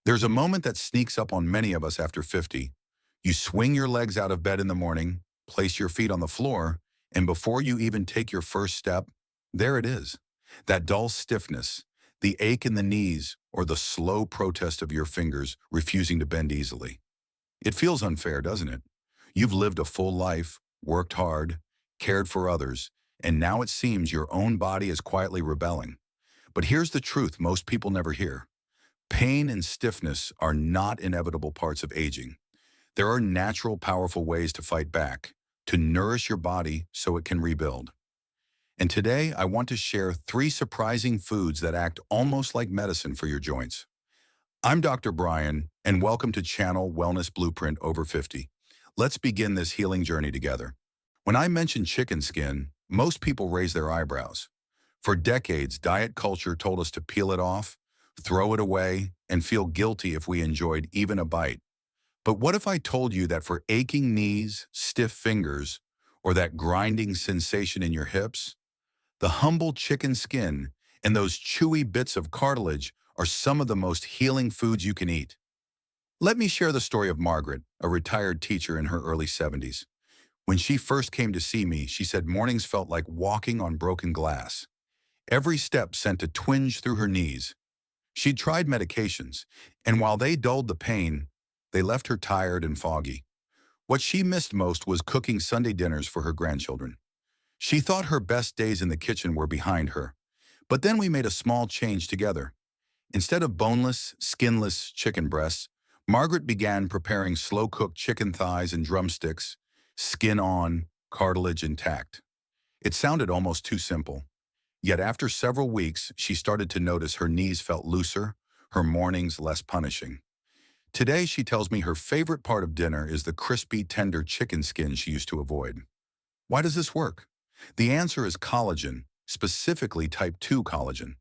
There's a moment that sneaks up on many of us after 50. You swing your legs out of bed in the morning, place your feet on the floor, and before you even take your first step, there it is. That dull stiffness, the ache in the knees, or the slow protest of your fingers refusing to bend easily. It feels unfair, doesn't it? You've lived a full life, worked hard, cared for others, and now it seems your own body is quietly rebelling. But here's the truth most people never hear. Pain and stiffness are not inevitable parts of aging. There are natural, powerful ways to fight back, to nourish your body so it can rebuild. And today, I want to share 3 surprising foods that act almost like medicine for your joints. I'm Dr. Brian, and welcome to Channel Wellness Blueprint Over 50. Let's begin this healing journey together. When I mention chicken skin, most people raise their eyebrows. For decades, diet culture told us to peel it off, throw it away, and feel guilty if we enjoyed even a bite. But what if I told you that for aching knees, stiff fingers, or that grinding sensation in your hips, the humble chicken skin and those chewy bits of cartilage are some of the most healing foods you can eat? Let me share the story of Margaret, a retired teacher in her early 70s. When she first came to see me, she said mornings felt like walking on broken glass. Every step sent a twinge through her knees. She'd tried medications, and while they dulled the pain, they left her tired and foggy. What she missed most was cooking Sunday dinners for her grandchildren. She thought her best days in the kitchen were behind her. But then we made a small change together. Instead of boneless, skinless chicken breasts, Margaret began preparing slow-cooked chicken thighs and drumsticks, skin on, cartilage intact. It sounded almost too simple. Yet after several weeks, she started to notice her knees felt looser, her mornings less punishing. Today, she tells me her favorite part of dinner is the crispy, tender chicken skin she used to avoid. Why does this work? The answer is collagen, specifically type 2 collagen.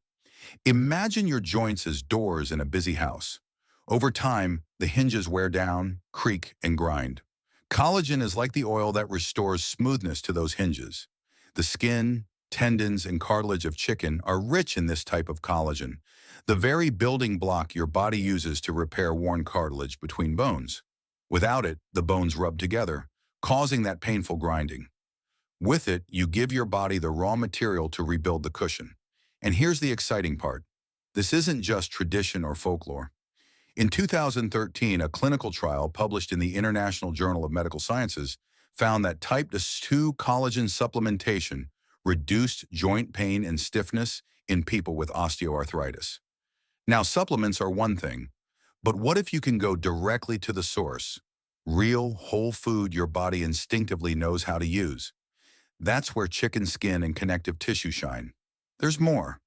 Imagine your joints as doors in a busy house. Over time, the hinges wear down, creak, and grind. Collagen is like the oil that restores smoothness to those hinges. The skin, tendons, and cartilage of chicken are rich in this type of collagen, the very building block your body uses to repair worn cartilage between bones. Without it, the bones rub together, causing that painful grinding. With it, you give your body the raw material to rebuild the cushion. And here's the exciting part. This isn't just tradition or folklore. In 2013, a clinical trial published in the International Journal of Medical Sciences found that type 2 collagen supplementation reduced joint pain and stiffness in people with osteoarthritis. Now, supplements are one thing, but what if you can go directly to the source? Real, whole food your body instinctively knows how to use. That's where chicken skin and connective tissue shine. There's more.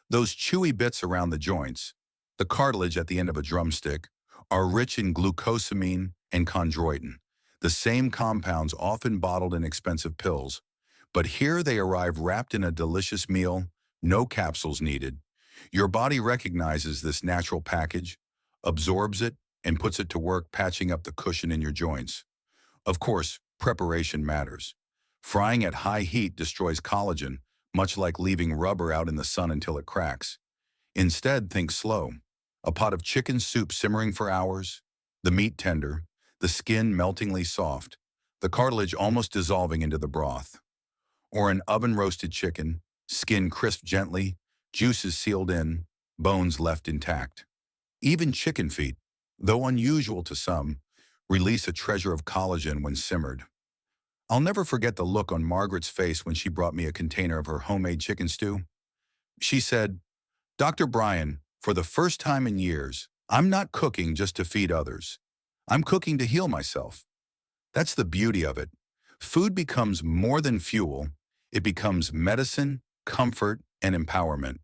Those chewy bits around the joints, the cartilage at the end of a drumstick, are rich in glucosamine and chondroitin, the same compounds often bottled in expensive pills. But here they arrive wrapped in a delicious meal, no capsules needed. Your body recognizes this natural package, absorbs it, and puts it to work patching up the cushion in your joints. Of course, preparation matters. Frying at high heat destroys collagen, much like leaving rubber out in the sun until it cracks. Instead, think slow. A pot of chicken soup simmering for hours, the meat tender, the skin meltingly soft, the cartilage almost dissolving into the broth. Or an oven-roasted chicken, skin crisp gently, juices sealed in, bones left intact. Even chicken feet, though unusual to some, release a treasure of collagen when simmered. I'll never forget the look on Margaret's face when she brought me a container of her homemade chicken stew. She said, "Dr. Brian, for the first time in years, I'm not cooking just to feed others. I'm cooking to heal myself." That's the beauty of it. Food becomes more than fuel. It becomes medicine, comfort, and empowerment.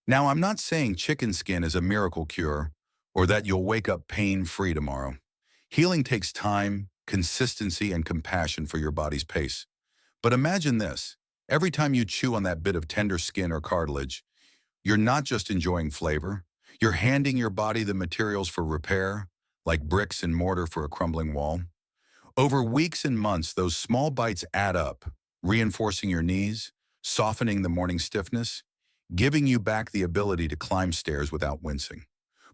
Now, I'm not saying chicken skin is a miracle cure or that you'll wake up pain-free tomorrow. Healing takes time, consistency, and compassion for your body's pace. But imagine this. Every time you chew on that bit of tender skin or cartilage, you're not just enjoying flavor. You're handing your body the materials for repair, like bricks and mortar for a crumbling wall. Over weeks and months, those small bites add up, reinforcing your knees, softening the morning stiffness, giving you back the ability to climb stairs without wincing.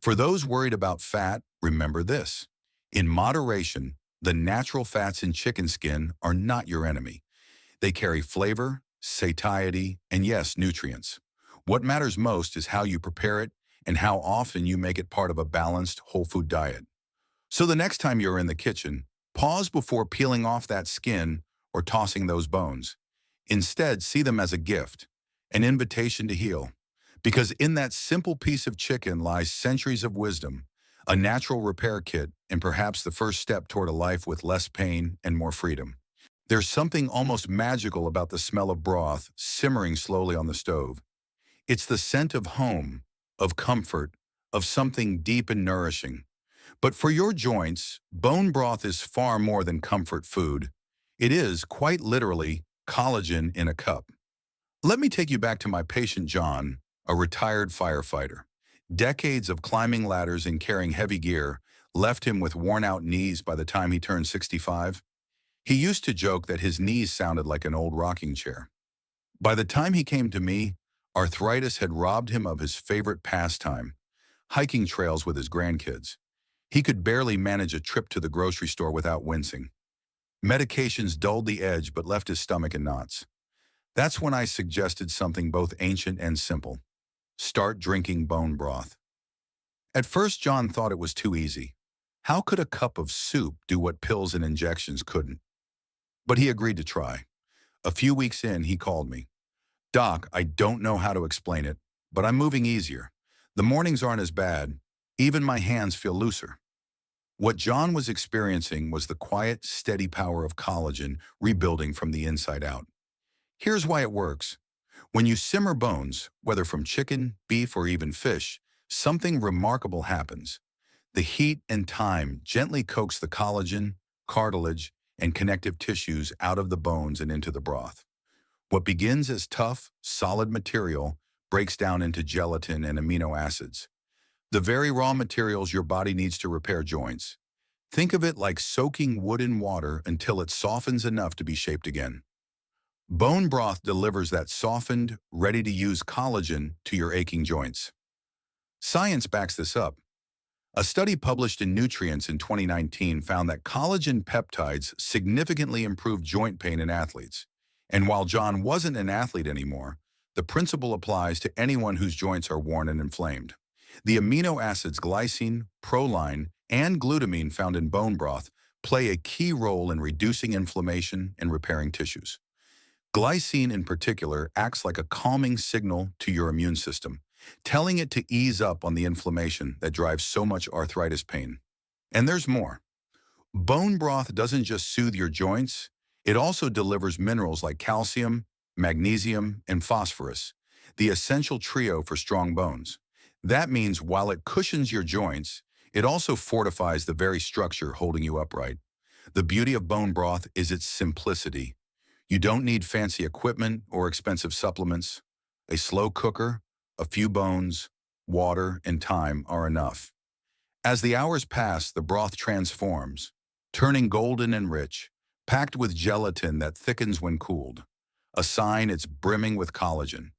For those worried about fat, remember this. In moderation, the natural fats in chicken skin are not your enemy. They carry flavor, satiety, and yes, nutrients. What matters most is how you prepare it and how often you make it part of a balanced, whole food diet. So the next time you're in the kitchen, pause before peeling off that skin or tossing those bones. Instead, see them as a gift, an invitation to heal. Because in that simple piece of chicken lies centuries of wisdom, a natural repair kit, and perhaps the first step toward a life with less pain and more freedom. There's something almost magical about the smell of broth simmering slowly on the stove. It's the scent of home, of comfort, of something deep and nourishing. But for your joints, bone broth is far more than comfort food. It is, quite literally, collagen in a cup. Let me take you back to my patient John, a retired firefighter. Decades of climbing ladders and carrying heavy gear left him with worn-out knees by the time he turned 65. He used to joke that his knees sounded like an old rocking chair. By the time he came to me, arthritis had robbed him of his favorite pastime, hiking trails with his grandkids. He could barely manage a trip to the grocery store without wincing. Medications dulled the edge but left his stomach in knots. That's when I suggested something both ancient and simple. Start drinking bone broth. At first, John thought it was too easy. How could a cup of soup do what pills and injections couldn't? But he agreed to try. A few weeks in, he called me. Doc, I don't know how to explain it, but I'm moving easier. The mornings aren't as bad. Even my hands feel looser. What John was experiencing was the quiet, steady power of collagen rebuilding from the inside out. Here's why it works. When you simmer bones, whether from chicken, beef, or even fish, something remarkable happens. The heat and time gently coax the collagen, cartilage, and connective tissues out of the bones and into the broth. What begins as tough, solid material breaks down into gelatin and amino acids, the very raw materials your body needs to repair joints. Think of it like soaking wood in water until it softens enough to be shaped again. Bone broth delivers that softened, ready-to-use collagen to your aching joints. Science backs this up. A study published in Nutrients in 2019 found that collagen peptides significantly improved joint pain in athletes. And while John wasn't an athlete anymore, the principle applies to anyone whose joints are worn and inflamed. The amino acids glycine, proline, and glutamine found in bone broth play a key role in reducing inflammation and repairing tissues. Glycine in particular acts like a calming signal to your immune system, telling it to ease up on the inflammation that drives so much arthritis pain. And there's more. Bone broth doesn't just soothe your joints, it also delivers minerals like calcium, magnesium, and phosphorus, the essential trio for strong bones. That means while it cushions your joints, it also fortifies the very structure holding you upright. The beauty of bone broth is its simplicity. You don't need fancy equipment or expensive supplements. A slow cooker, a few bones, water, and time are enough. As the hours pass, the broth transforms, turning golden and rich, packed with gelatin that thickens when cooled, a sign it's brimming with collagen.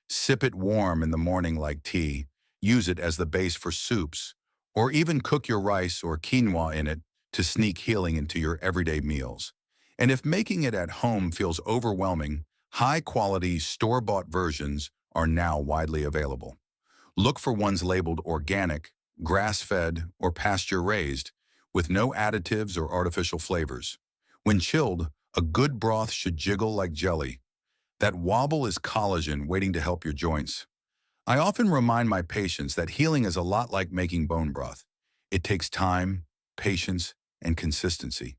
Sip it warm in the morning like tea, use it as the base for soups, or even cook your rice or quinoa in it to sneak healing into your everyday meals. And if making it at home feels overwhelming, high-quality, store-bought versions are now widely available. Look for ones labeled organic, grass-fed, or pasture-raised, with no additives or artificial flavors. When chilled, a good broth should jiggle like jelly. That wobble is collagen waiting to help your joints. I often remind my patients that healing is a lot like making bone broth. It takes time, patience, and consistency.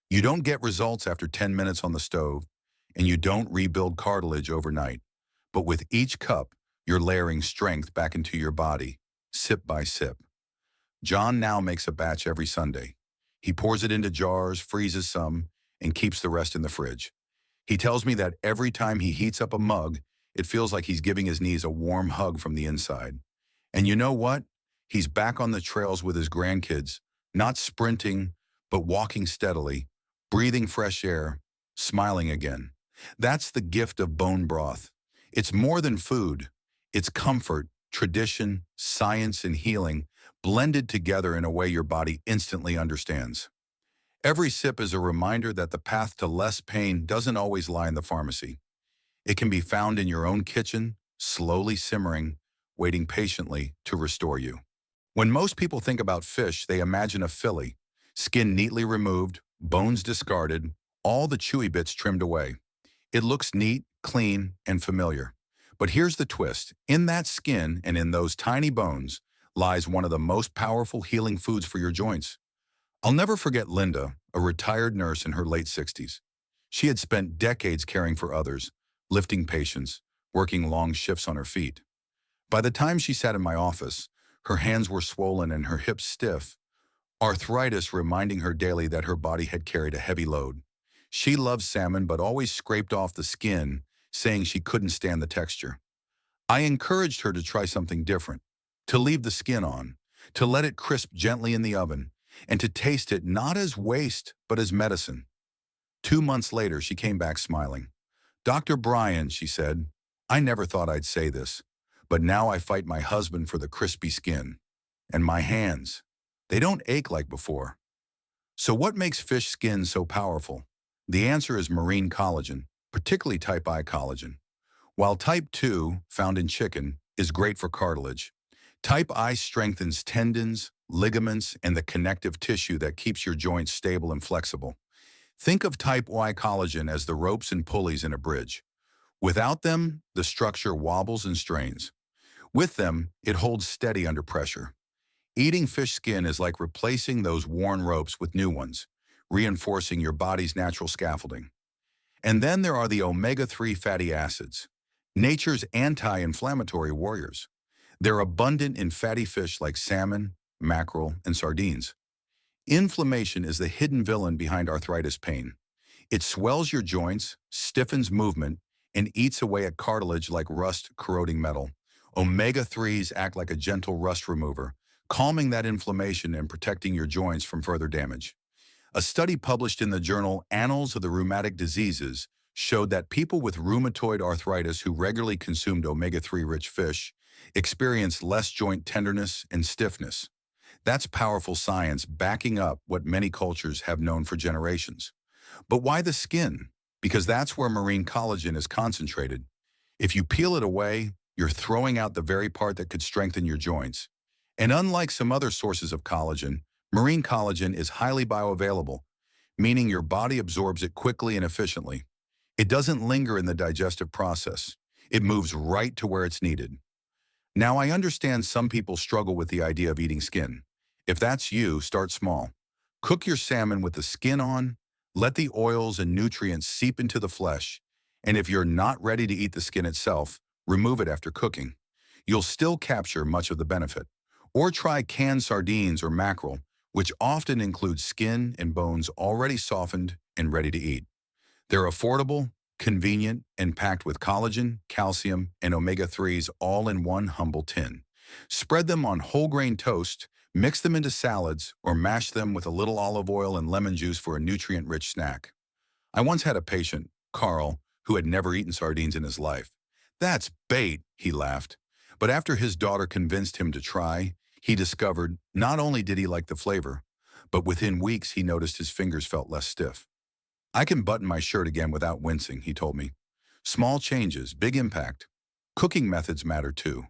You don't get results after 10 minutes on the stove, and you don't rebuild cartilage overnight. But with each cup, you're layering strength back into your body, sip by sip. John now makes a batch every Sunday. He pours it into jars, freezes some, and keeps the rest in the fridge. He tells me that every time he heats up a mug, it feels like he's giving his knees a warm hug from the inside. And you know what? He's back on the trails with his grandkids, not sprinting, but walking steadily, breathing fresh air, smiling again. That's the gift of bone broth. It's more than food. It's comfort, tradition, science, and healing blended together in a way your body instantly understands. Every sip is a reminder that the path to less pain doesn't always lie in the pharmacy. It can be found in your own kitchen, slowly simmering, waiting patiently to restore you. When most people think about fish, they imagine a fillet, skin neatly removed, bones discarded, all the chewy bits trimmed away. It looks neat, clean, and familiar. But here's the twist. In that skin and in those tiny bones lies one of the most powerful healing foods for your joints. I'll never forget Linda, a retired nurse in her late 60s. She had spent decades caring for others, lifting patients, working long shifts on her feet. By the time she sat in my office, her hands were swollen and her hips stiff, arthritis reminding her daily that her body had carried a heavy load. She loved salmon but always scraped off the skin, saying she couldn't stand the texture. I encouraged her to try something different, to leave the skin on, to let it crisp gently in the oven, and to taste it not as waste but as medicine. 2 months later, she came back smiling. "Dr. Bryan," she said, "I never thought I'd say this, but now I fight my husband for the crispy skin. And my hands, they don't ache like before." So what makes fish skin so powerful? The answer is marine collagen, particularly type I collagen. While type 2, found in chicken, is great for cartilage, type I strengthens tendons, ligaments, and the connective tissue that keeps your joints stable and flexible. Think of type Y collagen as the ropes and pulleys in a bridge. Without them, the structure wobbles and strains. With them, it holds steady under pressure. Eating fish skin is like replacing those worn ropes with new ones, reinforcing your body's natural scaffolding. And then there are the omega-3 fatty acids, nature's anti-inflammatory warriors. They're abundant in fatty fish like salmon, mackerel, and sardines. Inflammation is the hidden villain behind arthritis pain. It swells your joints, stiffens movement, and eats away at cartilage like rust corroding metal. Omega-3s act like a gentle rust remover, calming that inflammation and protecting your joints from further damage. A study published in the journal Annals of the Rheumatic Diseases showed that people with rheumatoid arthritis who regularly consumed omega-3 rich fish experienced less joint tenderness and stiffness. That's powerful science backing up what many cultures have known for generations. But why the skin? Because that's where marine collagen is concentrated. If you peel it away, you're throwing out the very part that could strengthen your joints. And unlike some other sources of collagen, marine collagen is highly bioavailable, meaning your body absorbs it quickly and efficiently. It doesn't linger in the digestive process. It moves right to where it's needed. Now, I understand some people struggle with the idea of eating skin. If that's you, start small. Cook your salmon with the skin on, let the oils and nutrients seep into the flesh, and if you're not ready to eat the skin itself, remove it after cooking. You'll still capture much of the benefit. Or try canned sardines or mackerel, which often include skin and bones already softened and ready to eat. They're affordable, convenient, and packed with collagen, calcium, and omega-3s all in one humble tin. Spread them on whole grain toast, mix them into salads, or mash them with a little olive oil and lemon juice for a nutrient-rich snack. I once had a patient, Carl, who had never eaten sardines in his life. "That's bait," he laughed. But after his daughter convinced him to try, he discovered not only did he like the flavor, but within weeks he noticed his fingers felt less stiff. "I can button my shirt again without wincing," he told me. Small changes, big impact. Cooking methods matter too.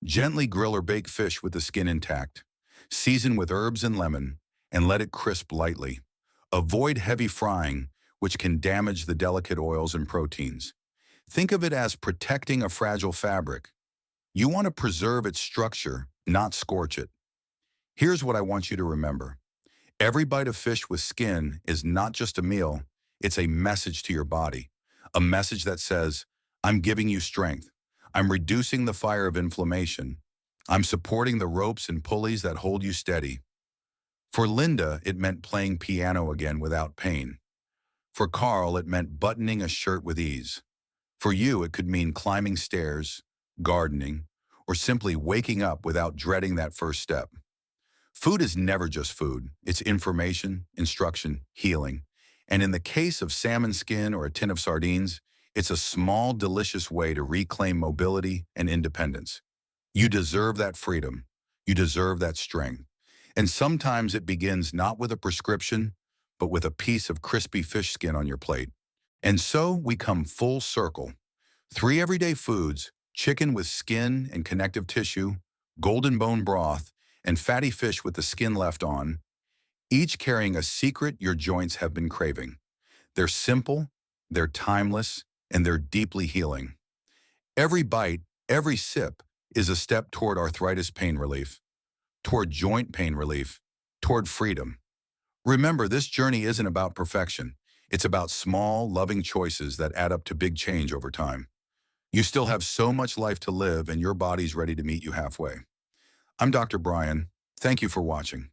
Gently grill or bake fish with the skin intact. Season with herbs and lemon, and let it crisp lightly. Avoid heavy frying, which can damage the delicate oils and proteins. Think of it as protecting a fragile fabric. You want to preserve its structure, not scorch it. Here's what I want you to remember. Every bite of fish with skin is not just a meal, it's a message to your body. A message that says, "I'm giving you strength. I'm reducing the fire of inflammation. I'm supporting the ropes and pulleys that hold you steady." For Linda, it meant playing piano again without pain. For Carl, it meant buttoning a shirt with ease. For you, it could mean climbing stairs, gardening, or simply waking up without dreading that first step. Food is never just food. It's information, instruction, healing. And in the case of salmon skin or a tin of sardines, it's a small, delicious way to reclaim mobility and independence. You deserve that freedom. You deserve that strength. And sometimes it begins not with a prescription, but with a piece of crispy fish skin on your plate. And so we come full circle. 3 everyday foods: chicken with skin and connective tissue, golden bone broth, and fatty fish with the skin left on, each carrying a secret your joints have been craving. They're simple, they're timeless, and they're deeply healing. Every bite, every sip is a step toward arthritis pain relief, toward joint pain relief, toward freedom. Remember, this journey isn't about perfection. It's about small, loving choices that add up to big change over time. You still have so much life to live, and your body's ready to meet you halfway. I'm Dr. Brian. Thank you for watching.